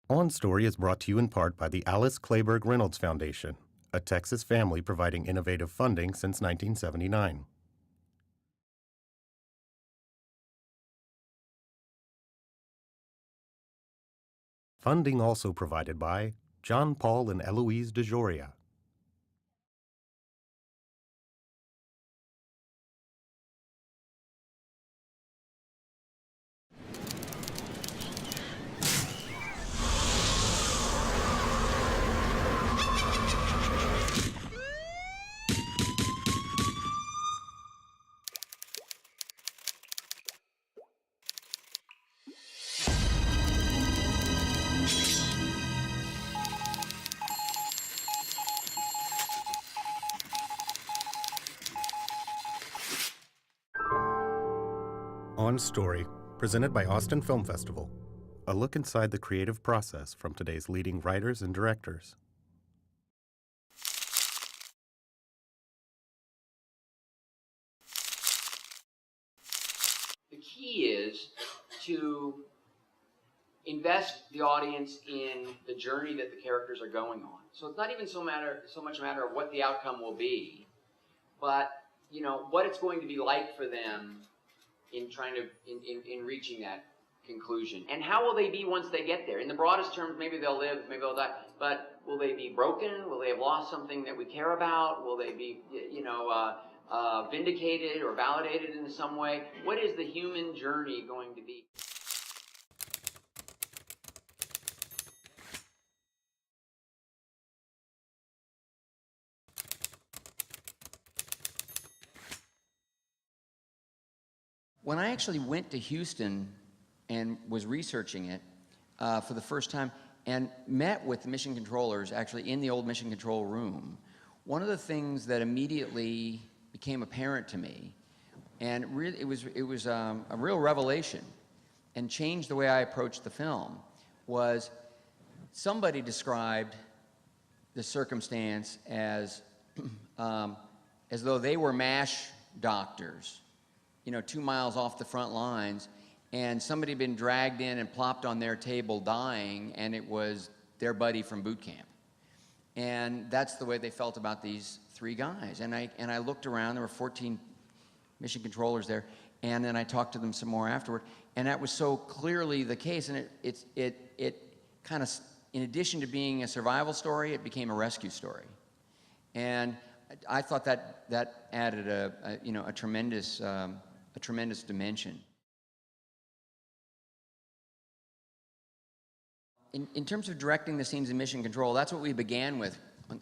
On Story is brought to you in part by the Alice Clayburgh Reynolds Foundation, a Texas family providing innovative funding since 1979. Funding also provided by John Paul and Eloise DeJoria. On Story, presented by Austin Film Festival. A look inside the creative process from today's leading writers and directors. The key is to invest the audience in the journey that the characters are going on. So it's not even so much a matter of what the outcome will be, but what it's going to be like for them in trying to in reaching that conclusion. And how will they be once they get there? In the broadest terms, maybe they'll live, maybe they'll die, but will they be broken? Will they have lost something that we care about? Will they be, vindicated or validated in some way? What is the human journey going to be? When I actually went to Houston and was researching it for the first time and met with the mission controllers actually in the old mission control room, one of the things that immediately became apparent to me, and really it was a real revelation and changed the way I approached the film, was somebody described the circumstance as though they were MASH doctors, 2 miles off the front lines, and somebody had been dragged in and plopped on their table dying, and it was their buddy from boot camp. And that's the way they felt about these 3 guys. And I looked around, there were 14 mission controllers there, and then I talked to them some more afterward, and that was so clearly the case. And it kind of, in addition to being a survival story, it became a rescue story. And I thought that added a tremendous dimension. In terms of directing the scenes in Mission Control, that's what we began with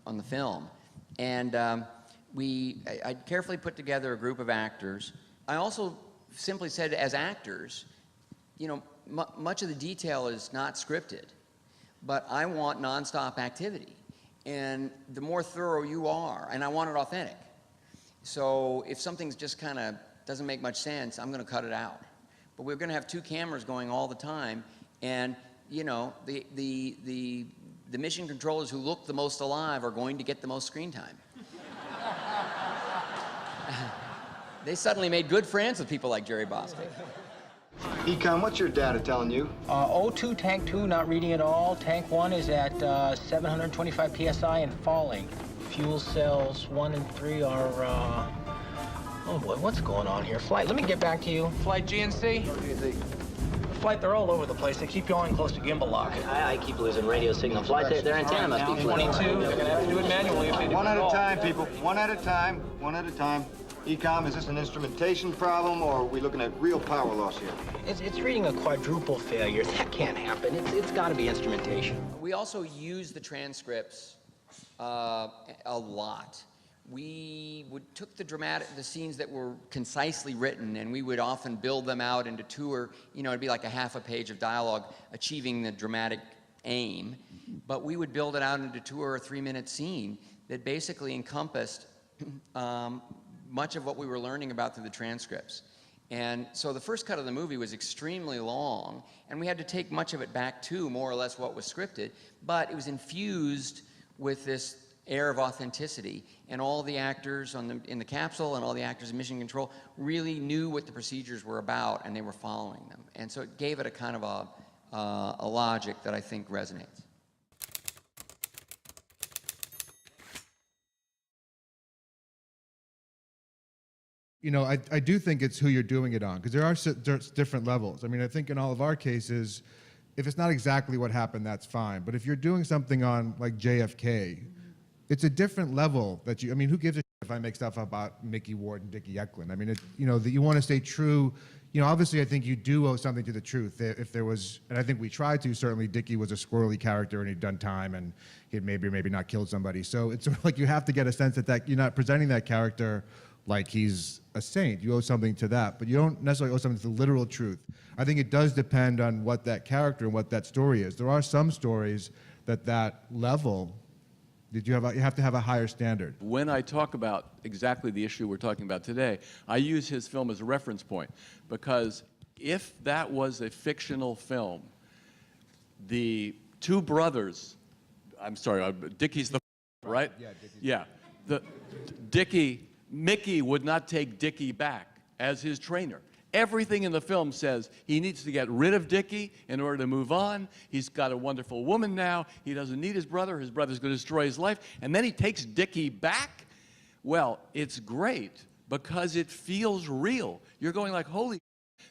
on the film. And I carefully put together a group of actors. I also simply said, as actors, much of the detail is not scripted, but I want nonstop activity. And the more thorough you are, and I want it authentic. So if something's just kind of doesn't make much sense, I'm going to cut it out. But we're going to have 2 cameras going all the time, and the mission controllers who look the most alive are going to get the most screen time. They suddenly made good friends with people like Jerry Bostic. Econ, what's your data telling you? O2, tank 2, not reading at all. Tank 1 is at 725 psi and falling. Fuel cells 1 and 3 are, oh boy, what's going on here? Flight, let me get back to you. Flight GNC? What do you think? Flight, they're all over the place. They keep yawing close to gimbal lock. I keep losing radio signal. Flight, their antenna must be flipped. 22, they're gonna have to do it manually if they do One at it a all. time, people. One at a time. One at a time. Ecom, is this an instrumentation problem, or are we looking at real power loss here? It's reading a quadruple failure. That can't happen. It's got to be instrumentation. We also use the transcripts a lot. We took the scenes that were concisely written, and we would often build them out into 2 or, it'd be like a half a page of dialogue achieving the dramatic aim, but we would build it out into 2 or 3 minute scene that basically encompassed much of what we were learning about through the transcripts. And so the first cut of the movie was extremely long, and we had to take much of it back to more or less what was scripted, but it was infused with this air of authenticity, and all the actors in the capsule and all the actors in Mission Control really knew what the procedures were about, and they were following them. And so it gave it a kind of a logic that I think resonates. You know, I do think it's who you're doing it on, because there are different levels. I mean, I think in all of our cases, if it's not exactly what happened, that's fine. But if you're doing something on, like, JFK, it's a different level that I mean, who gives a shit if I make stuff about Mickey Ward and Dickie Eklund? I mean, you know, that you want to stay true. You know, obviously, I think you do owe something to the truth. If there was, and I think we tried to, certainly Dickie was a squirrely character and he'd done time and he'd maybe or maybe not killed somebody. So it's sort of like you have to get a sense that you're not presenting that character like he's a saint. You owe something to that, but you don't necessarily owe something to the literal truth. I think it does depend on what that character and what that story is. There are some stories that level, you have to have a higher standard. When I talk about exactly the issue we're talking about today, I use his film as a reference point, because if that was a fictional film, the two brothers, I'm sorry, Dickie's the right? Yeah, Dickie's Yeah. Mickey would not take Dickie back as his trainer. Everything in the film says he needs to get rid of Dickie in order to move on. He's got a wonderful woman now. He doesn't need his brother. His brother's going to destroy his life. And then he takes Dickie back. Well, it's great because it feels real. You're going like, holy,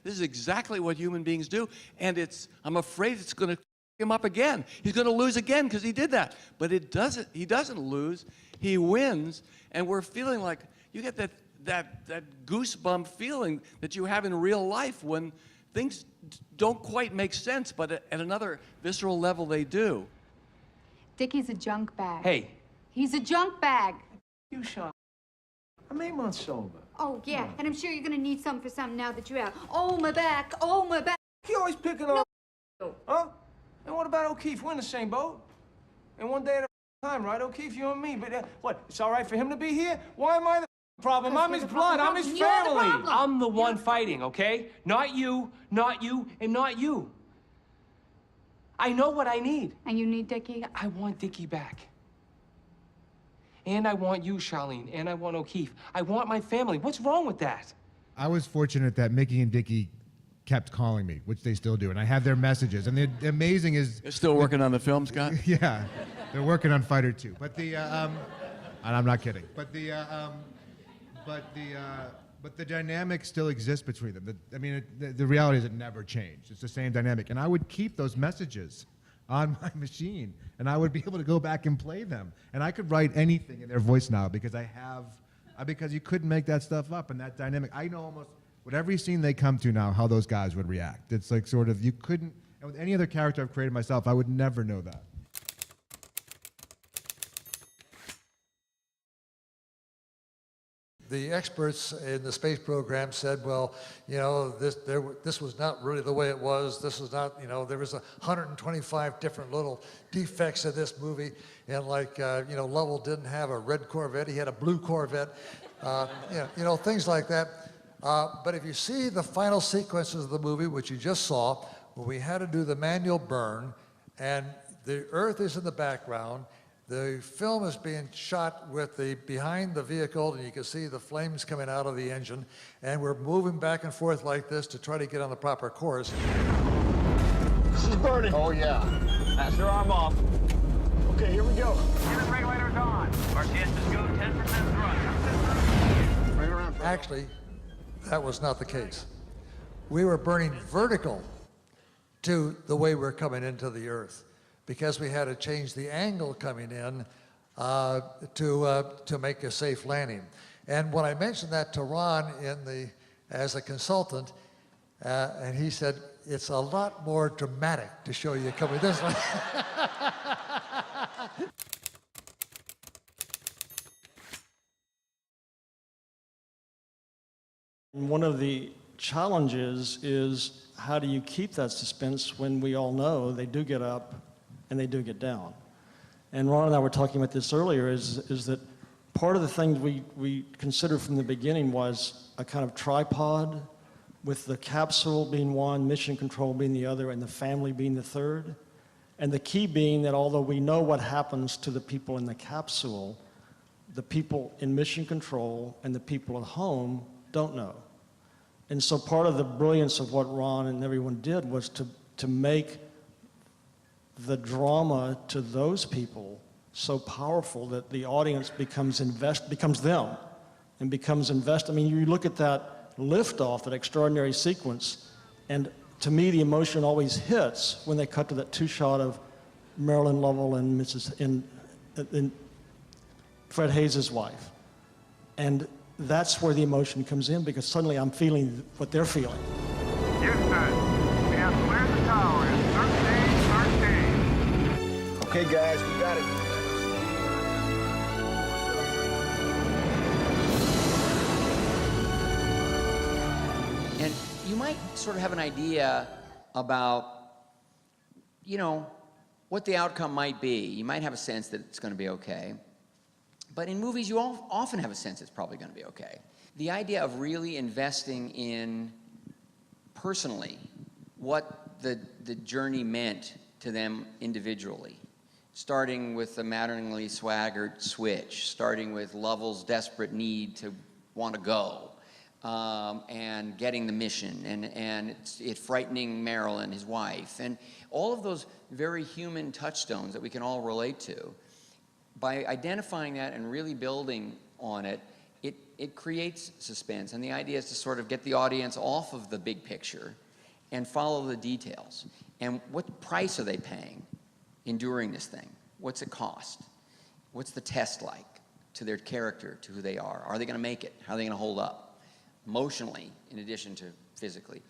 this is exactly what human beings do. And I'm afraid it's going to him up again. He's going to lose again because he did that. But he doesn't lose. He wins. And we're feeling like, you get that goosebump feeling that you have in real life when things don't quite make sense, but at another visceral level they do. Dickie's a junk bag. Hey. He's a junk bag. You shot. I'm 8 months sober. Oh, yeah, and I'm sure you're gonna need something for something now that you're out. Oh, my back, oh, my back. You always picking on huh? And what about O'Keefe? We're in the same boat. And one day at a time, right, O'Keefe, you and me. But what, it's all right for him to be here? Why am I the problem? I'm his blood, I'm his family. I'm the one fighting, okay? Not you, and not you. I know what I need. And you need Dickie? I want Dickie back. And I want you, Charlene, and I want O'Keefe. I want my family. What's wrong with that? I was fortunate that Mickey and Dickie kept calling me, which they still do, and I have their messages. And the amazing is... They're still working on the film, Scott? Yeah, they're working on Fighter 2. But and I'm not kidding. But the dynamic still exists between them. The reality is it never changed. It's the same dynamic. And I would keep those messages on my machine, and I would be able to go back and play them. And I could write anything in their voice now because because you couldn't make that stuff up, and that dynamic. I know almost with every scene they come to now how those guys would react. It's like sort of, you couldn't, and with any other character I've created myself, I would never know that. The experts in the space program said, well, you know, this was not really the way it was. This was not, you know, there was 125 different little defects in this movie. And like, you know, Lovell didn't have a red Corvette, he had a blue Corvette. You know, things like that. But if you see the final sequences of the movie, which you just saw, where we had to do the manual burn, and the Earth is in the background, the film is being shot with behind the vehicle, and you can see the flames coming out of the engine, and we're moving back and forth like this to try to get on the proper course. This is burning. Oh, yeah. Master arm off. Okay, here we go. Unit regulators on. RTSs go 10% thrust. Right around. Actually, that was not the case. We were burning vertical to the way we're coming into the Earth, because we had to change the angle coming in to make a safe landing. And when I mentioned that to Ron as a consultant, and he said, it's a lot more dramatic to show you coming this way. One of the challenges is how do you keep that suspense when we all know they do get up and they do get down. And Ron and I were talking about this earlier, is that part of the things we considered from the beginning was a kind of tripod, with the capsule being one, mission control being the other, and the family being the third. And the key being that although we know what happens to the people in the capsule, the people in mission control and the people at home don't know. And so part of the brilliance of what Ron and everyone did was to make the drama to those people so powerful that the audience becomes them and becomes invested. I mean, you look at that liftoff, that extraordinary sequence, and to me, the emotion always hits when they cut to that two-shot of Marilyn Lovell and Fred Hayes' wife. And that's where the emotion comes in, because suddenly I'm feeling what they're feeling. Houston, we have cleared the tower in 1313. Okay, guys, we got it. And you might sort of have an idea about, you know, what the outcome might be. You might have a sense that it's going to be okay. But in movies, you often have a sense it's probably going to be okay. The idea of really investing in, personally, what the journey meant to them individually, starting with the Mattingly Swaggart switch, starting with Lovell's desperate need to want to go, and getting the mission, and it frightening Marilyn, his wife, and all of those very human touchstones that we can all relate to. By identifying that and really building on it, it creates suspense. And the idea is to sort of get the audience off of the big picture and follow the details. And what price are they paying enduring this thing? What's it cost? What's the test like to their character, to who they are? Are they going to make it? How are they going to hold up? Emotionally, in addition to physically.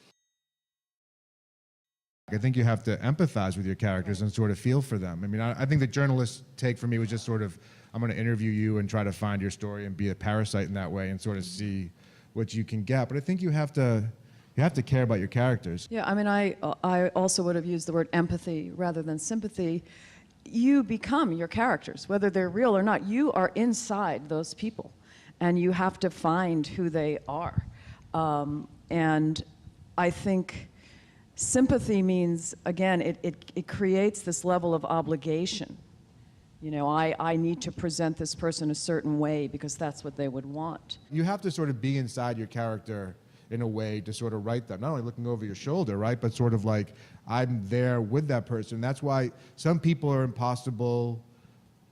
I think you have to empathize with your characters and sort of feel for them. I mean, I think the journalist take for me was just sort of, I'm going to interview you and try to find your story and be a parasite in that way and sort of see what you can get. But I think you have to care about your characters. Yeah, I mean, I also would have used the word empathy rather than sympathy. You become your characters, whether they're real or not. You are inside those people, and you have to find who they are. And I think sympathy means, again, it creates this level of obligation. You know, I need to present this person a certain way because that's what they would want. You have to sort of be inside your character in a way to sort of write them, not only looking over your shoulder, right, but sort of like I'm there with that person. That's why some people are impossible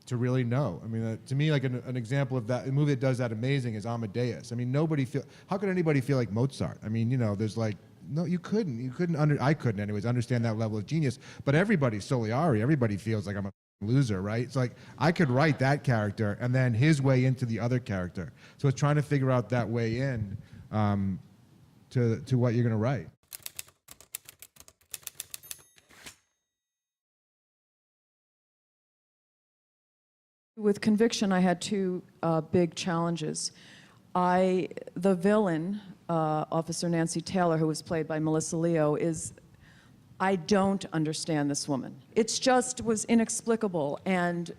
to really know. I mean, to me, like an example of that, a movie that does that amazing is Amadeus. I mean, how could anybody feel like Mozart? I mean, you know, there's like, no, I couldn't anyways, understand that level of genius. But everybody's Soliari, everybody feels like I'm a loser, right? It's like, I could write that character and then his way into the other character. So it's trying to figure out that way in to what you're gonna write. With Conviction, I had two big challenges. The villain, Officer Nancy Taylor, who was played by Melissa Leo, I don't understand this woman. It just was inexplicable. And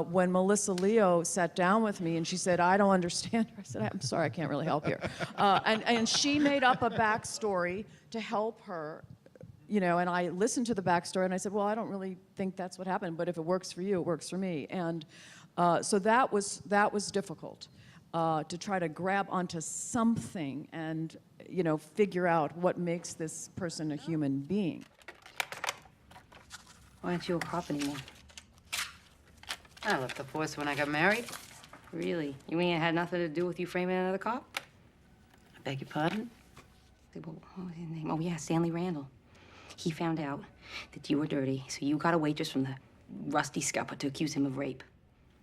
when Melissa Leo sat down with me and she said, I don't understand her, I said, I'm sorry, I can't really help here. And she made up a backstory to help her, you know, and I listened to the backstory and I said, well, I don't really think that's what happened, but if it works for you, it works for me. And so that was difficult. To try to grab onto something and, you know, figure out what makes this person a human being. Why aren't you a cop anymore? I left the force when I got married. Really? You mean it had nothing to do with you framing another cop? I beg your pardon? What was his name? Oh, yeah, Stanley Randall. He found out that you were dirty, so you got a waitress from the Rusty Scupper to accuse him of rape.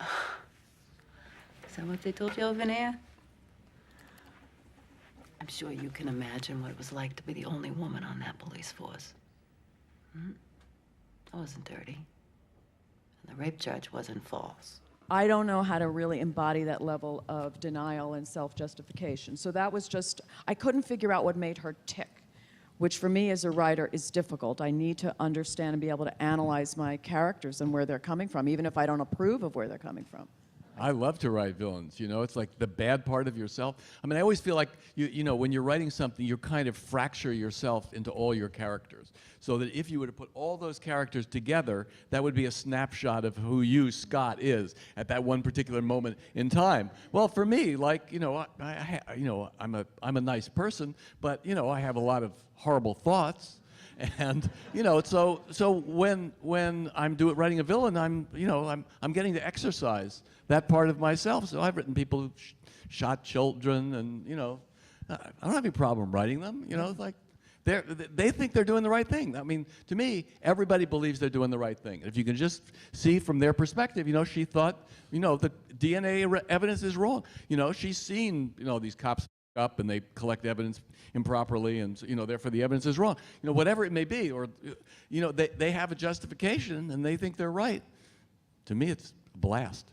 Is that what they told you over there? I'm sure you can imagine what it was like to be the only woman on that police force. I wasn't dirty. And the rape charge wasn't false. I don't know how to really embody that level of denial and self-justification. So that was just, I couldn't figure out what made her tick, which for me as a writer is difficult. I need to understand and be able to analyze my characters and where they're coming from, even if I don't approve of where they're coming from. I love to write villains, you know, it's like the bad part of yourself. I mean, I always feel like, you know, when you're writing something, you kind of fracture yourself into all your characters. So that if you were to put all those characters together, that would be a snapshot of who you, Scott, is at that one particular moment in time. Well, for me, like, you know, I'm a nice person, but, you know, I have a lot of horrible thoughts. And so when I'm writing a villain, I'm getting to exercise that part of myself. So I've written people who shot children, and I don't have any problem writing them. It's like they think they're doing the right thing. I mean, to me, everybody believes they're doing the right thing. If you can just see from their perspective, she thought, the DNA evidence is wrong. She's seen, these cops up and they collect evidence improperly, and therefore the evidence is wrong. Whatever it may be, or they have a justification and they think they're right. To me, it's a blast.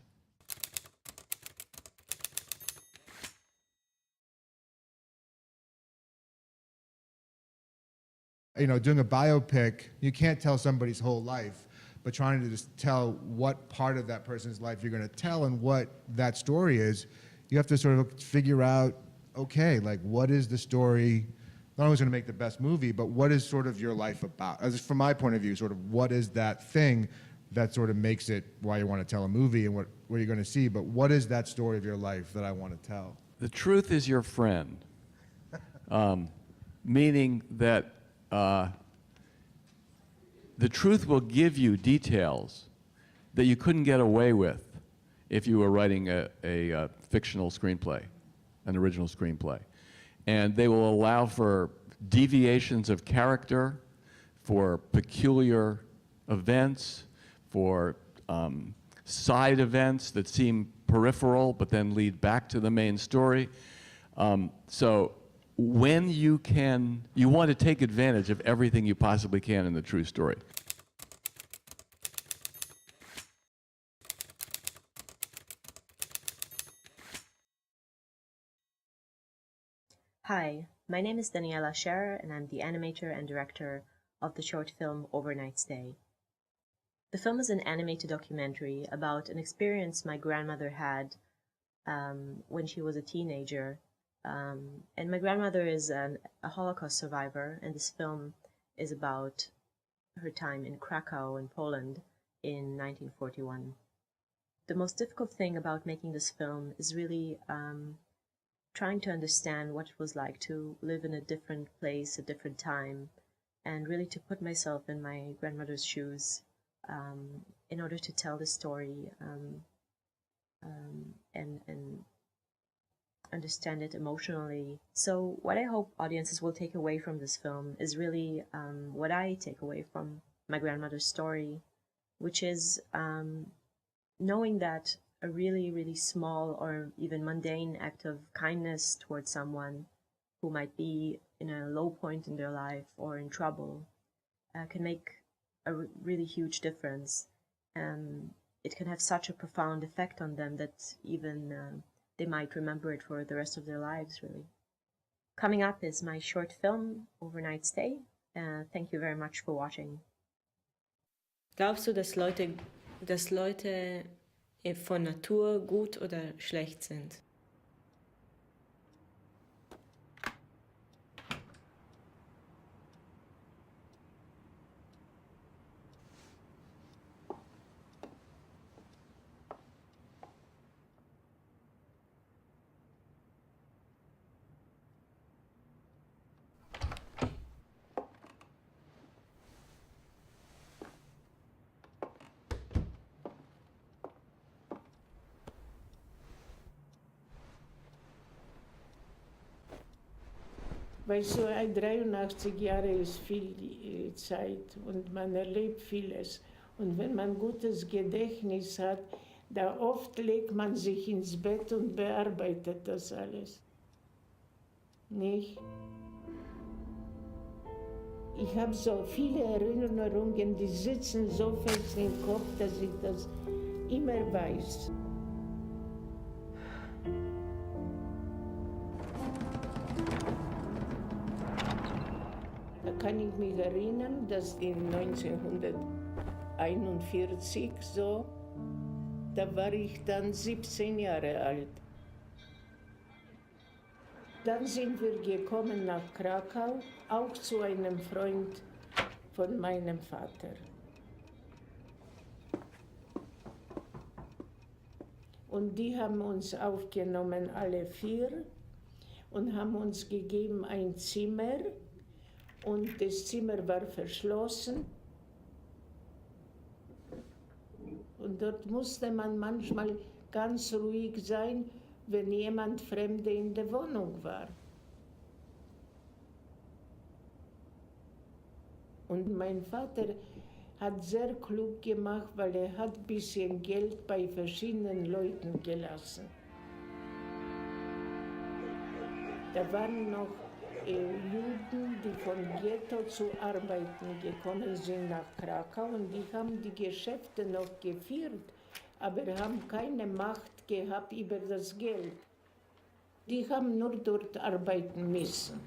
Doing a biopic, you can't tell somebody's whole life, but trying to just tell what part of that person's life you're going to tell and what that story is, you have to sort of figure out, okay, like what is the story, not only is going to make the best movie, but what is sort of your life about? As from my point of view, sort of what is that thing that sort of makes it why you want to tell a movie and what you're going to see, but what is that story of your life that I want to tell? The truth is your friend, meaning that the truth will give you details that you couldn't get away with if you were writing a fictional screenplay, an original screenplay. And they will allow for deviations of character, for peculiar events, for side events that seem peripheral but then lead back to the main story. So when you want to take advantage of everything you possibly can in the true story. Hi, my name is Daniela Scherer, and I'm the animator and director of the short film Overnight Stay. The film is an animated documentary about an experience my grandmother had when she was a teenager. And my grandmother is a Holocaust survivor, and this film is about her time in Krakow in Poland in 1941. The most difficult thing about making this film is really trying to understand what it was like to live in a different place, a different time, and really to put myself in my grandmother's shoes in order to tell the story and understand it emotionally. So what I hope audiences will take away from this film is really what I take away from my grandmother's story, which is knowing that a really, really small or even mundane act of kindness towards someone who might be in a low point in their life or in trouble can make a really huge difference. It can have such a profound effect on them that even they might remember it for the rest of their lives, really. Coming up is my short film, Overnight Stay. Thank you very much for watching. Glaubst du, dass Leute von Natur gut oder schlecht sind? Weil so 83 Jahre ist viel Zeit und man erlebt vieles. Und wenn man gutes Gedächtnis hat, da oft legt man sich ins Bett und bearbeitet das alles. Nicht? Ich habe so viele Erinnerungen, die sitzen so fest im Kopf, dass ich das immer weiß. Da kann ich mich erinnern, dass in 1941 so, da war ich dann 17 Jahre alt. Dann sind wir gekommen nach Krakau, auch zu einem Freund von meinem Vater. Und die haben uns aufgenommen, alle vier, und haben uns gegeben ein Zimmer. und das Zimmer war verschlossen. Und dort musste man manchmal ganz ruhig sein, wenn jemand Fremde in der Wohnung war. Und mein Vater hat sehr klug gemacht, weil er hat ein bisschen Geld bei verschiedenen Leuten gelassen. Da waren noch Juden, die von Ghetto zu arbeiten gekommen sind nach Krakau und die haben die Geschäfte noch geführt, aber haben keine Macht gehabt über das Geld. Die haben nur dort arbeiten müssen.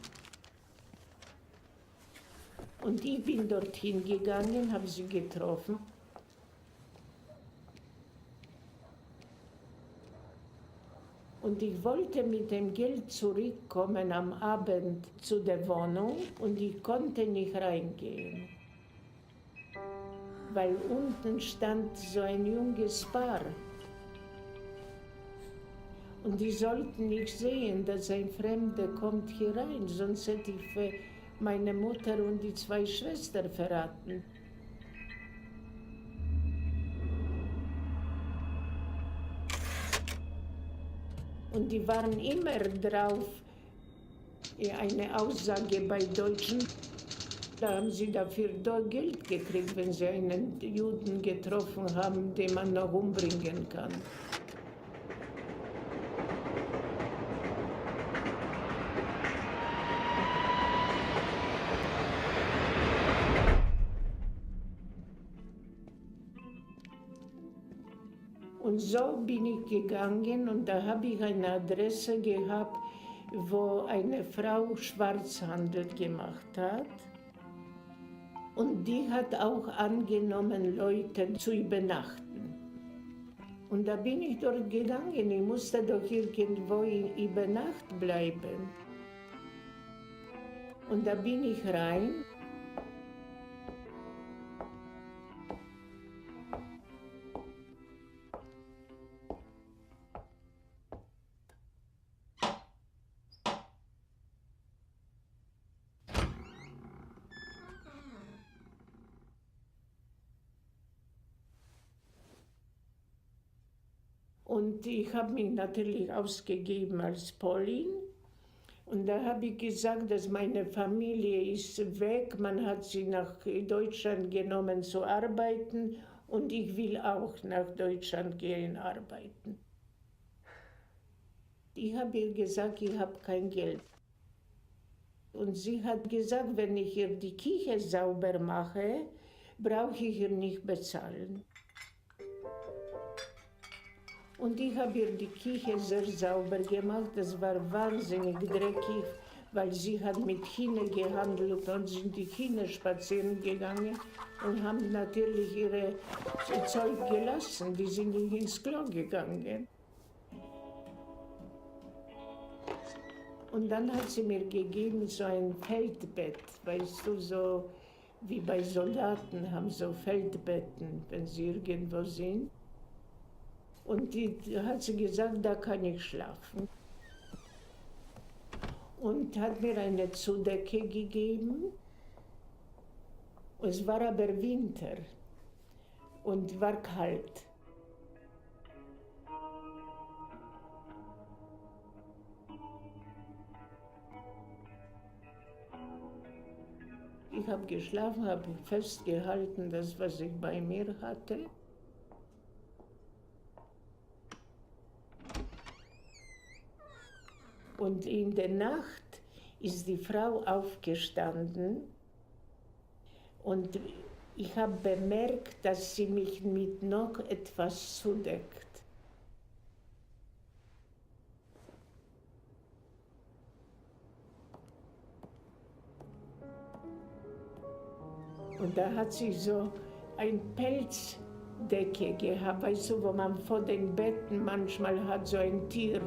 Und ich bin dorthin gegangen, habe sie getroffen. Und ich wollte mit dem Geld zurückkommen am Abend zu der Wohnung und ich konnte nicht reingehen. Weil unten stand so ein junges Paar. Und die sollten nicht sehen, dass ein Fremder kommt hier rein, sonst hätte ich für meine Mutter und die 2 Schwestern verraten. Und die waren immer drauf, eine Aussage bei Deutschen. Da haben sie dafür Geld gekriegt, wenn sie einen Juden getroffen haben, den man noch umbringen kann. Und so bin ich gegangen und da habe ich eine Adresse gehabt, wo eine Frau Schwarzhandel gemacht hat. Und die hat auch angenommen, Leute zu übernachten. Und da bin ich dort gegangen, ich musste doch irgendwo über Nacht bleiben. Und da bin ich rein. Und ich habe mich natürlich ausgegeben als Polin. Und da habe ich gesagt, dass meine Familie ist weg, man hat sie nach Deutschland genommen zu arbeiten und ich will auch nach Deutschland gehen arbeiten. Ich habe ihr gesagt, ich habe kein Geld. Und sie hat gesagt, wenn ich ihr die Küche sauber mache, brauche ich ihr nicht bezahlen. Und ich habe ihr die Küche sehr sauber gemacht. Das war wahnsinnig dreckig, weil sie hat mit Kindern gehandelt und sind die Kinder spazieren gegangen und haben natürlich ihre Zeug gelassen. Die sind nicht ins Klo gegangen. Und dann hat sie mir gegeben so ein Feldbett, weißt du, so wie bei Soldaten haben so Feldbetten, wenn sie irgendwo sind. Und die hat sie gesagt, da kann ich schlafen. Und hat mir eine Zudecke gegeben. Es war aber Winter und war kalt. Ich habe geschlafen, habe festgehalten, das, was ich bei mir hatte. Und in der Nacht ist die Frau aufgestanden und ich habe bemerkt, dass sie mich mit noch etwas zudeckt. Und da hat sie so ein Pelzdecke gehabt, weißt du, wo man vor den Betten manchmal hat, so ein Tier.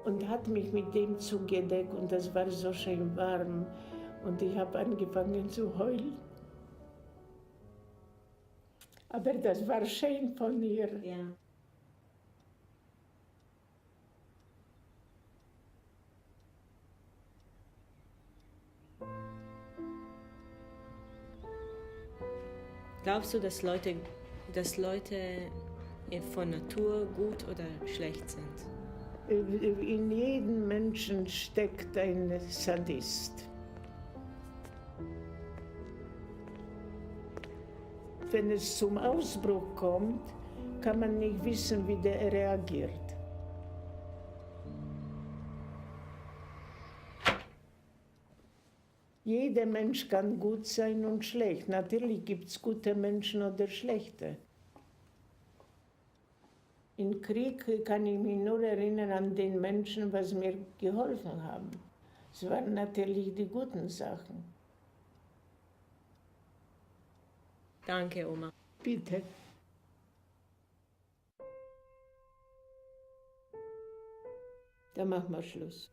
Und hat mich mit dem zugedeckt und das war so schön warm und ich habe angefangen zu heulen. Aber das war schön von ihr. Ja. Glaubst du, dass Leute von Natur gut oder schlecht sind? In jedem Menschen steckt ein Sadist. Wenn es zum Ausbruch kommt, kann man nicht wissen, wie der reagiert. Jeder Mensch kann gut sein und schlecht. Natürlich gibt es gute Menschen oder schlechte. Im Krieg kann ich mich nur erinnern an den Menschen, was mir geholfen haben. Es waren natürlich die guten Sachen. Danke, Oma. Bitte. Dann machen wir Schluss.